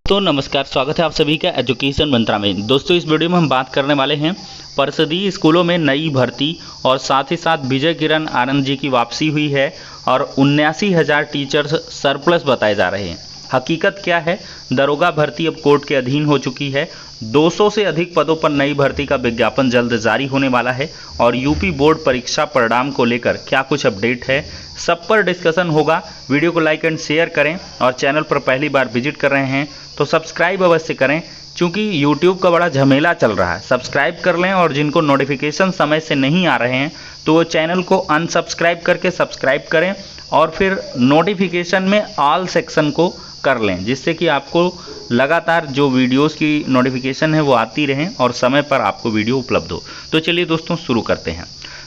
तो नमस्कार, स्वागत है आप सभी का एजुकेशन मंत्रा में। दोस्तों, इस वीडियो में हम बात करने वाले हैं परिषदीय स्कूलों में नई भर्ती और साथ ही साथ विजय किरण आनंद जी की वापसी हुई है और 79,000 टीचर्स सरप्लस बताए जा रहे हैं। हकीकत क्या है? दरोगा भर्ती अब कोर्ट के अधीन हो चुकी है। 200 से अधिक पदों पर नई भर्ती का विज्ञापन जल्द जारी होने वाला है और यूपी बोर्ड परीक्षा परिणाम को लेकर क्या कुछ अपडेट है, सब पर डिस्कशन होगा। वीडियो को लाइक एंड शेयर करें और चैनल पर पहली बार विजिट कर रहे हैं तो सब्सक्राइब अवश्य करें, क्योंकि YouTube का बड़ा झमेला चल रहा है। सब्सक्राइब कर लें और जिनको नोटिफिकेशन समय से नहीं आ रहे हैं तो वो चैनल को अनसब्सक्राइब करके सब्सक्राइब करें और फिर नोटिफिकेशन में ऑल सेक्शन को कर लें, जिससे कि आपको लगातार जो वीडियोस की नोटिफिकेशन है वो आती रहें और समय पर आपको वीडियो उपलब्ध हो। तो चलिए दोस्तों, शुरू करते हैं।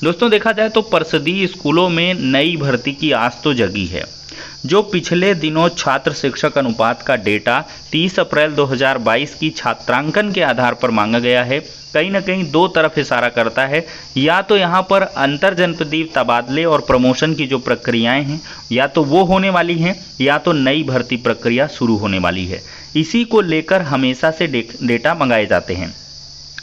दोस्तों, देखा जाए तो परिषदीय स्कूलों में नई भर्ती की आस तो जगी है। जो पिछले दिनों छात्र शिक्षक अनुपात का डेटा 30 अप्रैल 2022 की छात्रांकन के आधार पर मांगा गया है, कहीं ना कहीं दो तरफ इशारा करता है। या तो यहाँ पर अंतर जनपदीय तबादले और प्रमोशन की जो प्रक्रियाएं हैं या तो वो होने वाली हैं या तो नई भर्ती प्रक्रिया शुरू होने वाली है। इसी को लेकर हमेशा से डेटा मंगाए जाते हैं।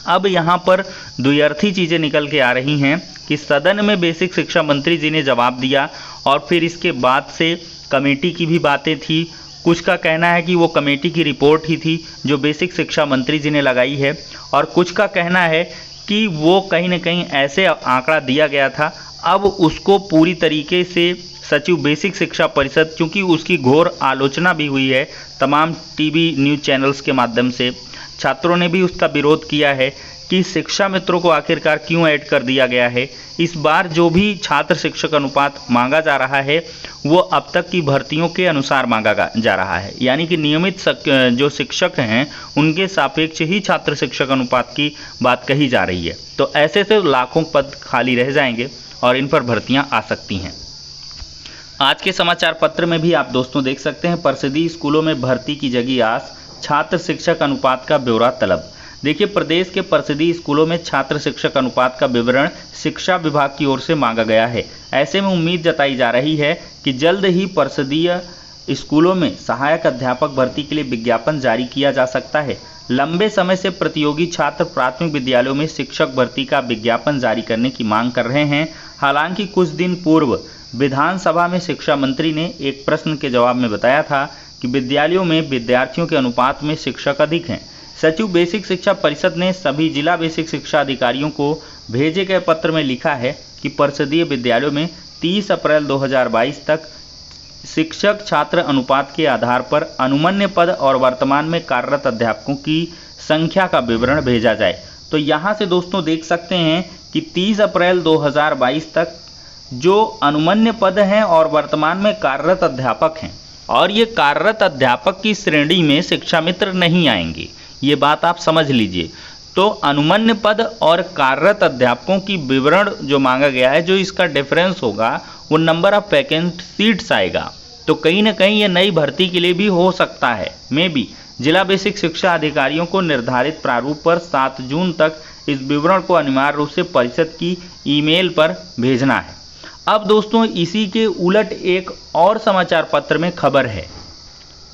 अब यहाँ पर द्व्यर्थी चीज़ें निकल के आ रही हैं कि सदन में बेसिक शिक्षा मंत्री जी ने जवाब दिया और फिर इसके बाद से कमेटी की भी बातें थी। कुछ का कहना है कि वो कमेटी की रिपोर्ट ही थी जो बेसिक शिक्षा मंत्री जी ने लगाई है, और कुछ का कहना है कि वो कहीं ना कहीं ऐसे आंकड़ा दिया गया था। अब उसको पूरी तरीके से सचिव बेसिक शिक्षा परिषद, चूँकि उसकी घोर आलोचना भी हुई है तमाम टीवी न्यूज़ चैनल्स के माध्यम से, छात्रों ने भी उसका विरोध किया है कि शिक्षा मित्रों को आखिरकार क्यों ऐड कर दिया गया है। इस बार जो भी छात्र शिक्षक अनुपात मांगा जा रहा है वो अब तक की भर्तियों के अनुसार मांगा जा रहा है, यानी कि नियमित जो शिक्षक हैं उनके सापेक्ष ही छात्र शिक्षक अनुपात की बात कही जा रही है। तो ऐसे से लाखों पद खाली रह जाएंगे और इन पर भर्तियां आ सकती हैं। आज के समाचार पत्र में भी आप दोस्तों देख सकते हैं, परिषदीय स्कूलों में भर्ती की जगी आस, छात्र शिक्षक अनुपात का ब्यौरा तलब। देखिए, प्रदेश के परिषदीय स्कूलों में छात्र शिक्षक अनुपात का विवरण शिक्षा विभाग की ओर से मांगा गया है। ऐसे में उम्मीद जताई जा रही है कि जल्द ही परिषदीय स्कूलों में सहायक अध्यापक भर्ती के लिए विज्ञापन जारी किया जा सकता है। लंबे समय से प्रतियोगी छात्र प्राथमिक विद्यालयों में शिक्षक भर्ती का विज्ञापन जारी करने की मांग कर रहे हैं। हालांकि कुछ दिन पूर्व विधानसभा में शिक्षा मंत्री ने एक प्रश्न के जवाब में बताया था कि विद्यालयों में विद्यार्थियों के अनुपात में शिक्षक अधिक हैं। सचिव बेसिक शिक्षा परिषद ने सभी जिला बेसिक शिक्षा अधिकारियों को भेजे गए पत्र में लिखा है कि परिषदीय विद्यालयों में 30 अप्रैल 2022 तक शिक्षक छात्र अनुपात के आधार पर अनुमन्य पद और वर्तमान में कार्यरत अध्यापकों की संख्या का विवरण भेजा जाए। तो यहाँ से दोस्तों देख सकते हैं कि 30 अप्रैल 2022 तक जो अनुमन्य पद हैं और वर्तमान में कार्यरत अध्यापक हैं, और ये कार्यरत अध्यापक की श्रेणी में शिक्षा मित्र नहीं आएंगे, ये बात आप समझ लीजिए। तो अनुमन्य पद और कार्यरत अध्यापकों की विवरण जो मांगा गया है, जो इसका डिफरेंस होगा वो नंबर ऑफ वैकेंट सीट्स आएगा। तो कहीं ना कहीं ये नई भर्ती के लिए भी हो सकता है। में भी जिला बेसिक शिक्षा अधिकारियों को निर्धारित प्रारूप पर 7 जून तक इस विवरण को अनिवार्य रूप से परिषद की ईमेल पर भेजना है। अब दोस्तों, इसी के उलट एक और समाचार पत्र में खबर है।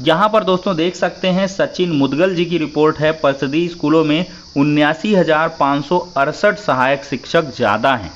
यहाँ पर दोस्तों देख सकते हैं, सचिन मुदगल जी की रिपोर्ट है। परिषदीय स्कूलों में 79,568 सहायक शिक्षक ज़्यादा हैं।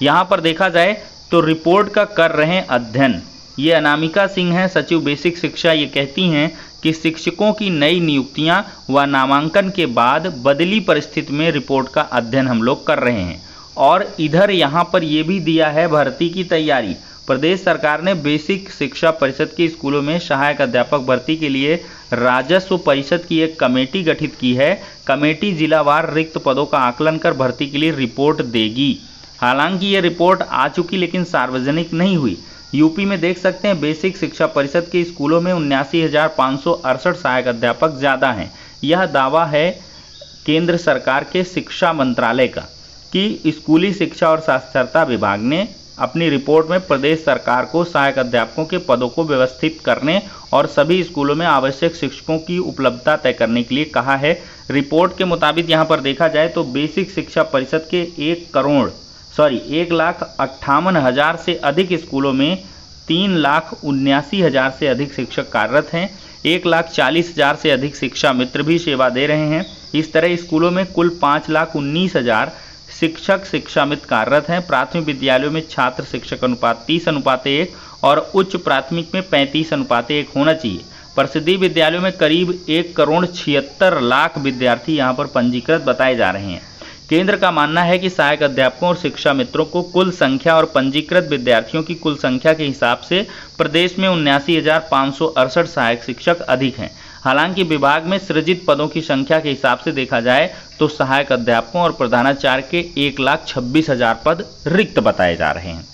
यहाँ पर देखा जाए तो रिपोर्ट का कर रहे हैं अध्ययन। ये अनामिका सिंह हैं, सचिव बेसिक शिक्षा। ये कहती हैं कि शिक्षकों की नई नियुक्तियाँ व नामांकन के बाद बदली परिस्थिति में रिपोर्ट का अध्ययन हम लोग कर रहे हैं। और इधर यहाँ पर ये भी दिया है भर्ती की तैयारी। प्रदेश सरकार ने बेसिक शिक्षा परिषद के स्कूलों में सहायक अध्यापक भर्ती के लिए राजस्व परिषद की एक कमेटी गठित की है। कमेटी जिलावार रिक्त पदों का आकलन कर भर्ती के लिए रिपोर्ट देगी। हालांकि ये रिपोर्ट आ चुकी लेकिन सार्वजनिक नहीं हुई। यूपी में देख सकते हैं, बेसिक शिक्षा परिषद के स्कूलों में 79,568 सहायक अध्यापक ज़्यादा हैं। यह दावा है केंद्र सरकार के शिक्षा मंत्रालय का कि स्कूली शिक्षा और साक्षरता विभाग ने अपनी रिपोर्ट में प्रदेश सरकार को सहायक अध्यापकों के पदों को व्यवस्थित करने और सभी स्कूलों में आवश्यक शिक्षकों की उपलब्धता तय करने के लिए कहा है। रिपोर्ट के मुताबिक यहाँ पर देखा जाए तो बेसिक शिक्षा परिषद के 1,58,000 से अधिक स्कूलों में 3,79,000 से अधिक शिक्षक कार्यरत हैं। 1,40,000 से अधिक शिक्षा मित्र भी सेवा दे रहे हैं। इस तरह स्कूलों में कुल 5,19,000 शिक्षक शिक्षा मित्र कार्यरत हैं। प्राथमिक विद्यालयों में छात्र शिक्षक अनुपात 30:1 और उच्च प्राथमिक में 35:1 होना चाहिए। परिषदीय विद्यालयों में करीब 1,76,00,000 विद्यार्थी यहाँ पर पंजीकृत बताए जा रहे हैं। केंद्र का मानना है कि सहायक अध्यापकों और शिक्षा मित्रों को कुल संख्या और पंजीकृत विद्यार्थियों की कुल संख्या के हिसाब से प्रदेश में 79,568 सहायक शिक्षक अधिक हैं। हालांकि विभाग में सृजित पदों की संख्या के हिसाब से देखा जाए तो सहायक अध्यापकों और प्रधानाचार्य के 1,26,000 पद रिक्त बताए जा रहे हैं।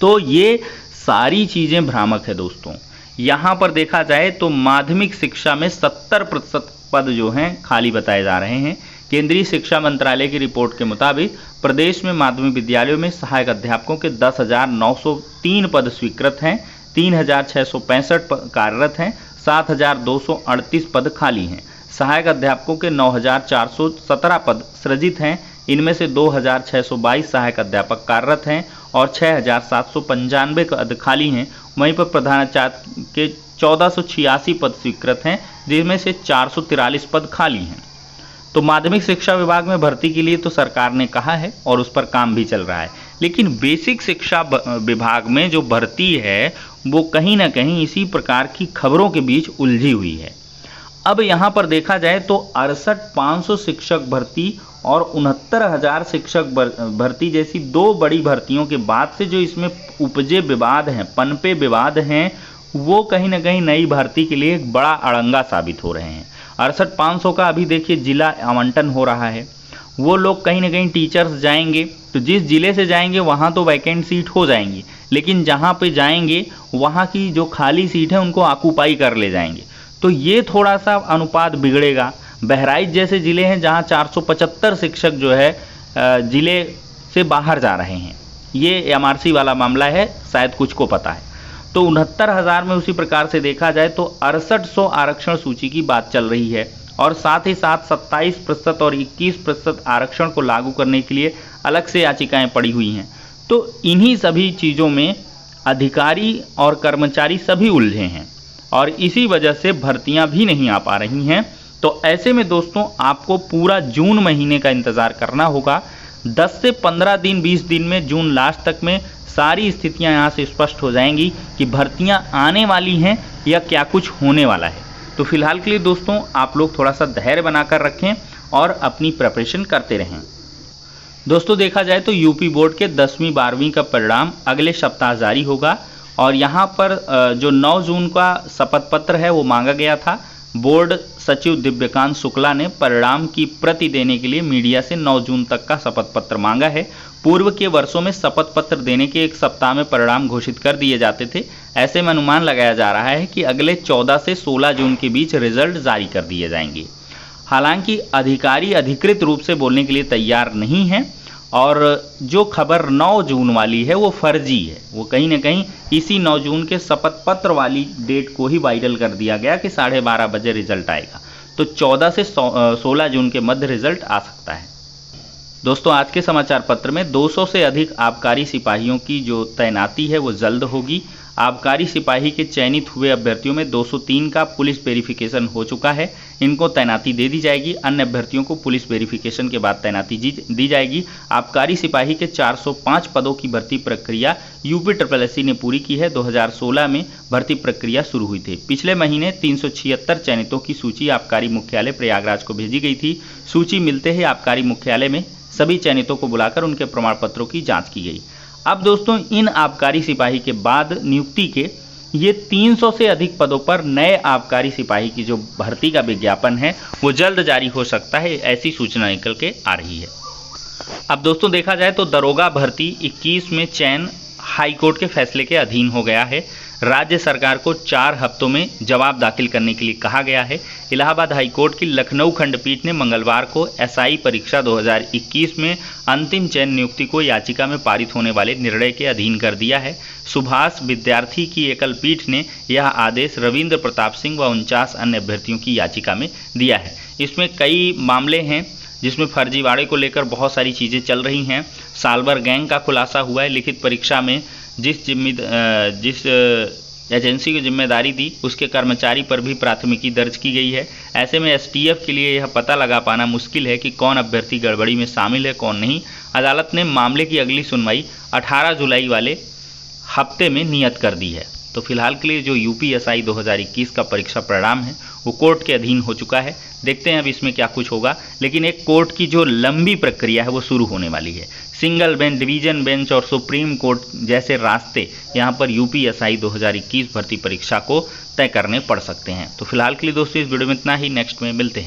तो ये सारी चीज़ें भ्रामक है दोस्तों। यहाँ पर देखा जाए तो माध्यमिक शिक्षा में 70% पद जो हैं खाली बताए जा रहे हैं। केंद्रीय शिक्षा मंत्रालय की रिपोर्ट के मुताबिक प्रदेश में माध्यमिक विद्यालयों में सहायक अध्यापकों के 10,903 पद स्वीकृत हैं, 3,665 कार्यरत हैं, 7,238 पद खाली हैं। सहायक अध्यापकों के 9,417 पद सृजित हैं। इनमें से 2,622 सहायक अध्यापक कार्यरत हैं और 6,795 पद खाली हैं। वहीं पर प्रधानाचार्य के 1,486 पद स्वीकृत हैं, जिनमें से 443 पद खाली हैं। तो माध्यमिक शिक्षा विभाग में भर्ती के लिए तो सरकार ने कहा है और उस पर काम भी चल रहा है, लेकिन बेसिक शिक्षा विभाग में जो भर्ती है वो कहीं ना कहीं इसी प्रकार की खबरों के बीच उलझी हुई है। अब यहाँ पर देखा जाए तो 68,500 शिक्षक भर्ती और 69,000 शिक्षक भर्ती जैसी दो बड़ी भर्तियों के बाद से जो इसमें उपजे विवाद हैं, पनपे विवाद हैं, वो कहीं ना कहीं नई भर्ती के लिए एक बड़ा अड़ंगा साबित हो रहे हैं। 68,500 का अभी देखिए जिला आवंटन हो रहा है। वो लोग कहीं ना कहीं टीचर्स जाएंगे तो जिस जिले से जाएंगे वहाँ तो वैकेंट सीट हो जाएंगी, लेकिन जहाँ पे जाएंगे वहाँ की जो खाली सीट है उनको ऑक्यूपाई कर ले जाएंगे। तो ये थोड़ा सा अनुपात बिगड़ेगा। बहराइच जैसे ज़िले हैं जहाँ 475 शिक्षक जो है ज़िले से बाहर जा रहे हैं। ये एमआरसी वाला मामला है, शायद कुछ को पता है। तो 69,000 में उसी प्रकार से देखा जाए तो 6800 आरक्षण सूची की बात चल रही है और साथ ही साथ 27% और 21% आरक्षण को लागू करने के लिए अलग से याचिकाएं पड़ी हुई हैं। तो इन्हीं सभी चीज़ों में अधिकारी और कर्मचारी सभी उलझे हैं और इसी वजह से भर्तियां भी नहीं आ पा रही हैं। तो ऐसे में दोस्तों आपको पूरा जून महीने का इंतज़ार करना होगा। 10 से 15 दिन 20 दिन में जून लास्ट तक में सारी स्थितियां यहाँ से स्पष्ट हो जाएंगी कि भर्तियां आने वाली हैं या क्या कुछ होने वाला है। तो फिलहाल के लिए दोस्तों आप लोग थोड़ा सा धैर्य बनाकर रखें और अपनी प्रिपरेशन करते रहें। दोस्तों देखा जाए तो यूपी बोर्ड के 10वीं 12वीं का परिणाम अगले सप्ताह जारी होगा और यहाँ पर जो 9 जून का शपथ पत्र है वो मांगा गया था। बोर्ड सचिव दिव्यकांत शुक्ला ने परिणाम की प्रति देने के लिए मीडिया से 9 जून तक का शपथ पत्र मांगा है। पूर्व के वर्षों में शपथ पत्र देने के एक सप्ताह में परिणाम घोषित कर दिए जाते थे। ऐसे में अनुमान लगाया जा रहा है कि अगले 14 से 16 जून के बीच रिजल्ट जारी कर दिए जाएंगे। हालांकि अधिकारी अधिकृत रूप से बोलने के लिए तैयार नहीं हैं और जो खबर 9 जून वाली है वो फर्जी है। वो कहीं ना कहीं इसी 9 जून के शपथ पत्र वाली डेट को ही वायरल कर दिया गया कि 12:30 बजे रिजल्ट आएगा। तो 14 से 16 जून के मध्य रिजल्ट आ सकता है। दोस्तों आज के समाचार पत्र में 200 से अधिक आबकारी सिपाहियों की जो तैनाती है वो जल्द होगी। आबकारी सिपाही के चयनित हुए अभ्यर्थियों में 203 का पुलिस वेरिफिकेशन हो चुका है, इनको तैनाती दे दी जाएगी। अन्य अभ्यर्थियों को पुलिस वेरिफिकेशन के बाद तैनाती दी जाएगी। आबकारी सिपाही के 405 पदों की भर्ती प्रक्रिया यूपीएससी ने पूरी की है। 2016 में भर्ती प्रक्रिया शुरू हुई थी। पिछले महीने 376 चयनितों की सूची आबकारी मुख्यालय प्रयागराज को भेजी गई थी। सूची मिलते ही आबकारी मुख्यालय में सभी चयनितों को बुलाकर उनके प्रमाण पत्रों की जाँच की गई। अब दोस्तों इन आबकारी सिपाही के बाद नियुक्ति के ये 300 से अधिक पदों पर नए आबकारी सिपाही की जो भर्ती का विज्ञापन है वो जल्द जारी हो सकता है, ऐसी सूचना निकल के आ रही है। अब दोस्तों देखा जाए तो दरोगा भर्ती 21 में चयन हाईकोर्ट के फैसले के अधीन हो गया है। राज्य सरकार को 4 हफ्तों में जवाब दाखिल करने के लिए कहा गया है। इलाहाबाद हाईकोर्ट की लखनऊ खंडपीठ ने मंगलवार को एसआई परीक्षा 2021 में अंतिम चयन नियुक्ति को याचिका में पारित होने वाले निर्णय के अधीन कर दिया है। सुभाष विद्यार्थी की एकल पीठ ने यह आदेश रविंद्र प्रताप सिंह व 49 अन्य अभ्यर्थियों की याचिका में दिया है। इसमें कई मामले हैं जिसमें फर्जीवाड़े को लेकर बहुत सारी चीज़ें चल रही हैं। सालभर गैंग का खुलासा हुआ है। लिखित परीक्षा में जिस एजेंसी को जिम्मेदारी दी उसके कर्मचारी पर भी प्राथमिकी दर्ज की गई है। ऐसे में एसटीएफ के लिए यह पता लगा पाना मुश्किल है कि कौन अभ्यर्थी गड़बड़ी में शामिल है, कौन नहीं। अदालत ने मामले की अगली सुनवाई 18 जुलाई वाले हफ्ते में नियत कर दी है। तो फिलहाल के लिए जो यूपीएसआई 2021 का परीक्षा परिणाम है वो कोर्ट के अधीन हो चुका है। देखते हैं अब इसमें क्या कुछ होगा, लेकिन एक कोर्ट की जो लंबी प्रक्रिया है वो शुरू होने वाली है। सिंगल बेंच, डिवीजन बेंच और सुप्रीम कोर्ट जैसे रास्ते यहाँ पर यूपीएसआई 2021 भर्ती परीक्षा को तय करने पड़ सकते हैं। तो फिलहाल के लिए दोस्तों इस वीडियो में इतना ही, नेक्स्ट में मिलते हैं।